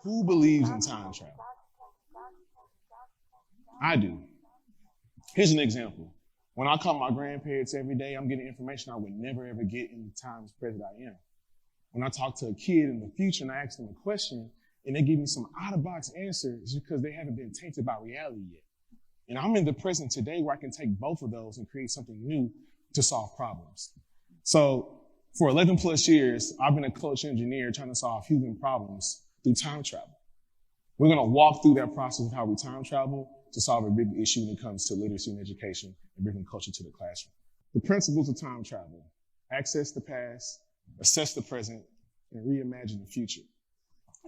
Who believes in time travel? I do. Here's an example. When I call my grandparents every day, I'm getting information I would never ever get in the times present I am. When I talk to a kid in the future and I ask them a question and they give me some out-of-box answer, it's because they haven't been tainted by reality yet. And I'm in the present today where I can take both of those and create something new to solve problems. So for 11 plus years, I've been a culture engineer trying to solve human problems through time travel. We're going to walk through that process of how we time travel to solve a big issue when it comes to literacy and education and bringing culture to the classroom. The principles of time travel: access the past, assess the present, and reimagine the future.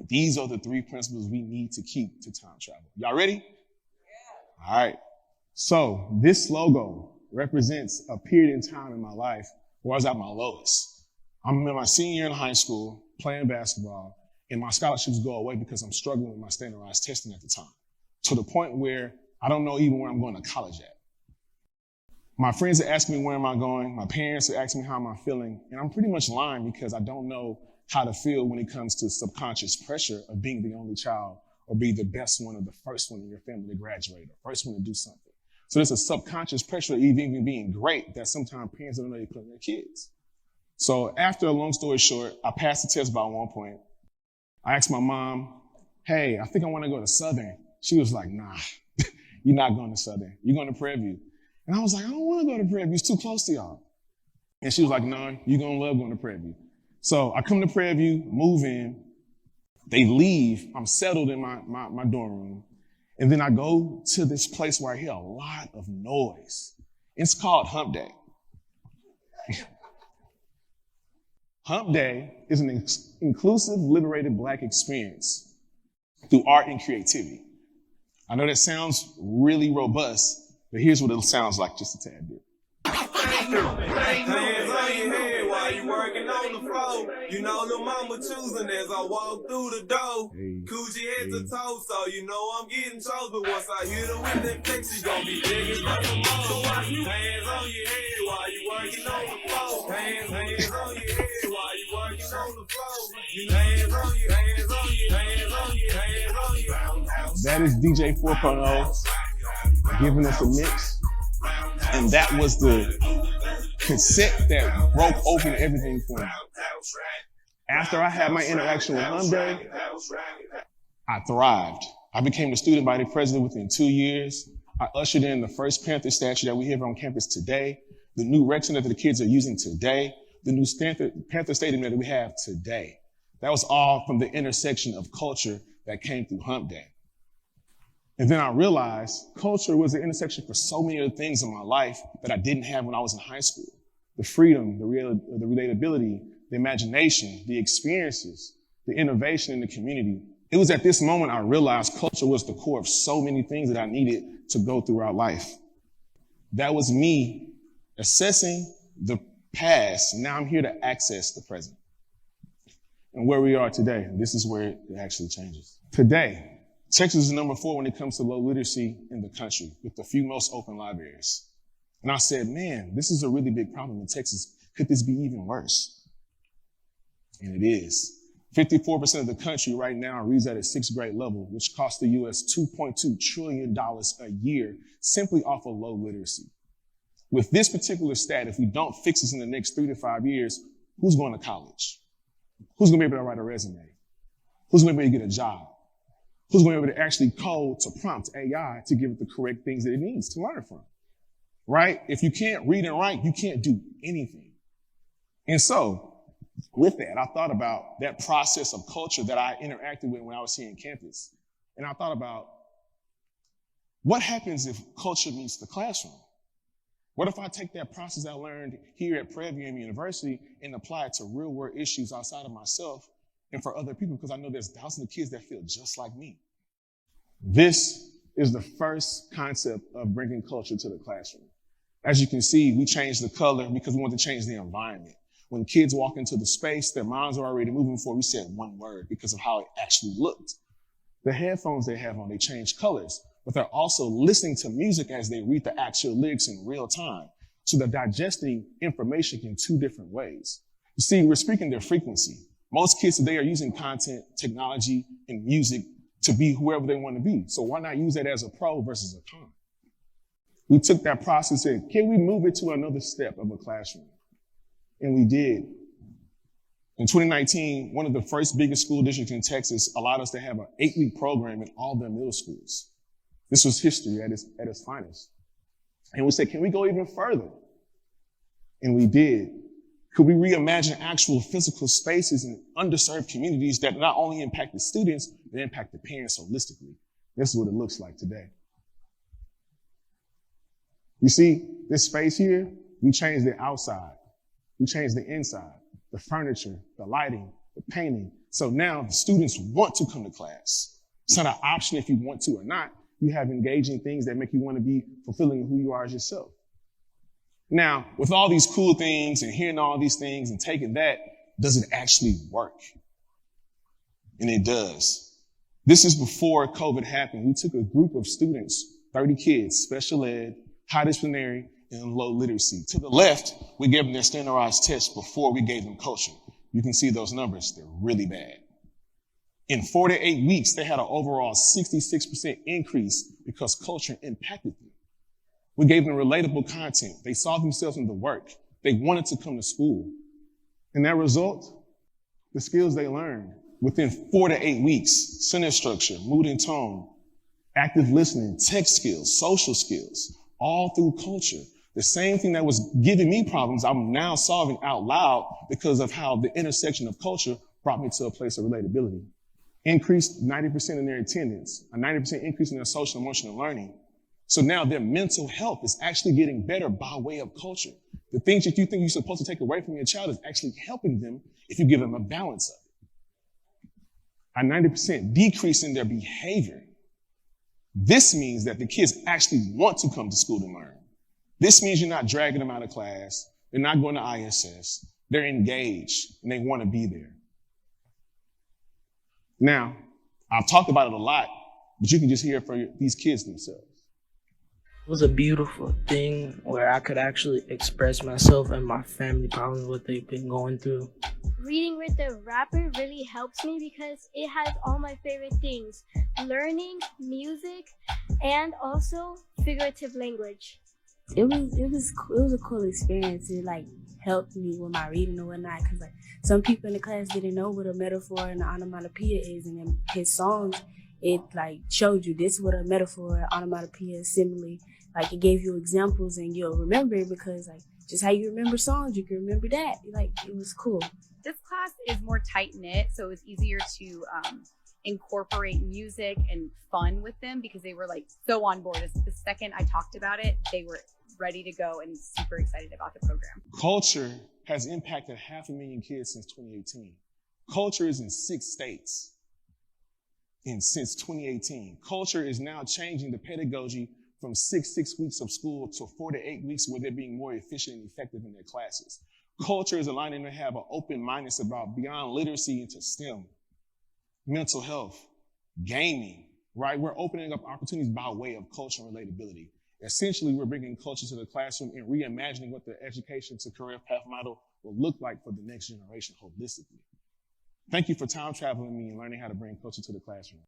These are the three principles we need to keep to time travel. Y'all ready? Yeah. All right. So this logo represents a period in time in my life where I was at my lowest. I'm in my senior year in high school playing basketball, and my scholarships go away because I'm struggling with my standardized testing at the time, to the point where I don't know even where I'm going to college at. My friends are asking me where am I going. My parents are asking me how am I feeling. And I'm pretty much lying because I don't know how to feel when it comes to subconscious pressure of being the only child or be the best one or the first one in your family to graduate or first one to do something. So there's a subconscious pressure of even being great that sometimes parents don't know they put on their kids. So after a long story short, I passed the test by one point. I asked my mom, hey, I think I want to go to Southern. She was like, nah, you're not going to Southern. You're going to Prairie View. And I was like, I don't want to go to Prairie View. It's too close to y'all. And she was like, no, you're going to love going to Prairie View. So I come to Prairie View, move in. They leave. I'm settled in my dorm room. And then I go to this place where I hear a lot of noise. It's called Hump Day. Hump Day is an inclusive, liberated Black experience through art and creativity. I know that sounds really robust, but here's what it sounds like just a tad bit. Hands on your head while you working on the floor. You know the mama choosing as I walk through the door. Coochie head to toe, so you know I'm getting chose. But once I hit her with that flex, she gon' be digging for some more. Hands on your head while you working on the floor. Hands on your head while you working on the floor. Hands on your, hands on your, hands on your, hands on your. That is DJ 4.0 giving us a mix. And that was the cassette that broke open everything for me. After I had my interaction with Hump Day, I thrived. I became the student body president within 2 years. I ushered in the first Panther statue that we have on campus today, the new rec center that the kids are using today, the new Panther Stadium that we have today. That was all from the intersection of culture that came through Hump Day. And then I realized culture was the intersection for so many other things in my life that I didn't have when I was in high school. The freedom, the relatability, the imagination, the experiences, the innovation in the community. It was at this moment I realized culture was the core of so many things that I needed to go throughout life. That was me assessing the past. Now I'm here to access the present. And where we are today, this is where it actually changes. Today, Texas is number 4 when it comes to low literacy in the country, with the few most open libraries. And I said, man, this is a really big problem in Texas. Could this be even worse? And it is. 54% of the country right now reads at a 6th grade level, which costs the U.S. $2.2 trillion a year simply off of low literacy. With this particular stat, if we don't fix this in the next 3 to 5 years, who's going to college? Who's going to be able to write a resume? Who's going to be able to get a job? Who's going to be able to actually code to prompt AI to give it the correct things that it needs to learn from, right? If you can't read and write, you can't do anything. And so with that, I thought about that process of culture that I interacted with when I was here on campus. And I thought about what happens if culture meets the classroom? What if I take that process I learned here at TEDxPVAMU University and apply it to real world issues outside of myself and for other people, because I know there's thousands of kids that feel just like me. This is the first concept of bringing culture to the classroom. As you can see, we changed the color because we want to change the environment. When kids walk into the space, their minds are already moving before we said one word because of how it actually looked. The headphones they have on, they change colors, but they're also listening to music as they read the actual lyrics in real time. So they're digesting information in 2 different ways. You see, we're speaking their frequency. Most kids today are using content, technology, and music to be whoever they want to be. So why not use that as a pro versus a con? We took that process and said, can we move it to another step of a classroom? And we did. In 2019, one of the first biggest school districts in Texas allowed us to have an 8-week program in all their middle schools. This was history at its finest. And we said, can we go even further? And we did. Could we reimagine actual physical spaces in underserved communities that not only impact the students, but impact the parents holistically? This is what it looks like today. You see, this space here, we changed the outside. We changed the inside, the furniture, the lighting, the painting. So now the students want to come to class. It's not an option if you want to or not. You have engaging things that make you want to be fulfilling who you are as yourself. Now, with all these cool things and hearing all these things and taking that, does it actually work? And it does. This is before COVID happened. We took a group of students, 30 kids, special ed, high disciplinary, and low literacy. To the left, we gave them their standardized tests before we gave them culture. You can see those numbers. They're really bad. In 4 to 8 weeks, they had an overall 66% increase because culture impacted them. We gave them relatable content. They saw themselves in the work. They wanted to come to school. And that result, the skills they learned within 4 to 8 weeks, sentence structure, mood and tone, active listening, tech skills, social skills, all through culture. The same thing that was giving me problems, I'm now solving out loud because of how the intersection of culture brought me to a place of relatability. Increased 90% in their attendance, a 90% increase in their social emotional learning. So now their mental health is actually getting better by way of culture. The things that you think you're supposed to take away from your child is actually helping them if you give them a balance of it. A 90% decrease in their behavior. This means that the kids actually want to come to school to learn. This means you're not dragging them out of class. They're not going to ISS. They're engaged and they want to be there. Now, I've talked about it a lot, but you can just hear it from these kids themselves. It was a beautiful thing where I could actually express myself and my family problems, what they've been going through. Reading with the rapper really helps me because it has all my favorite things: learning, music, and also figurative language. It was a cool experience. It helped me with my reading and whatnot, because some people in the class didn't know what a metaphor and an onomatopoeia is, and in his songs it showed you this is what a metaphor, onomatopoeia, simile. It gave you examples and you'll remember it, because just how you remember songs, you can remember that. It was cool. This class is more tight-knit, so it was easier to incorporate music and fun with them because they were so on board. The second I talked about it, they were ready to go and super excited about the program. Culture has impacted 500,000 kids since 2018. Culture is in 6 states since 2018. Culture is now changing the pedagogy from 6 weeks of school to 4 to 8 weeks where they're being more efficient and effective in their classes. Culture is aligning to have an open mindedness about beyond literacy into STEM, mental health, gaming, right? We're opening up opportunities by way of culture and relatability. Essentially, we're bringing culture to the classroom and reimagining what the education to career path model will look like for the next generation holistically. Thank you for time traveling me and learning how to bring culture to the classroom.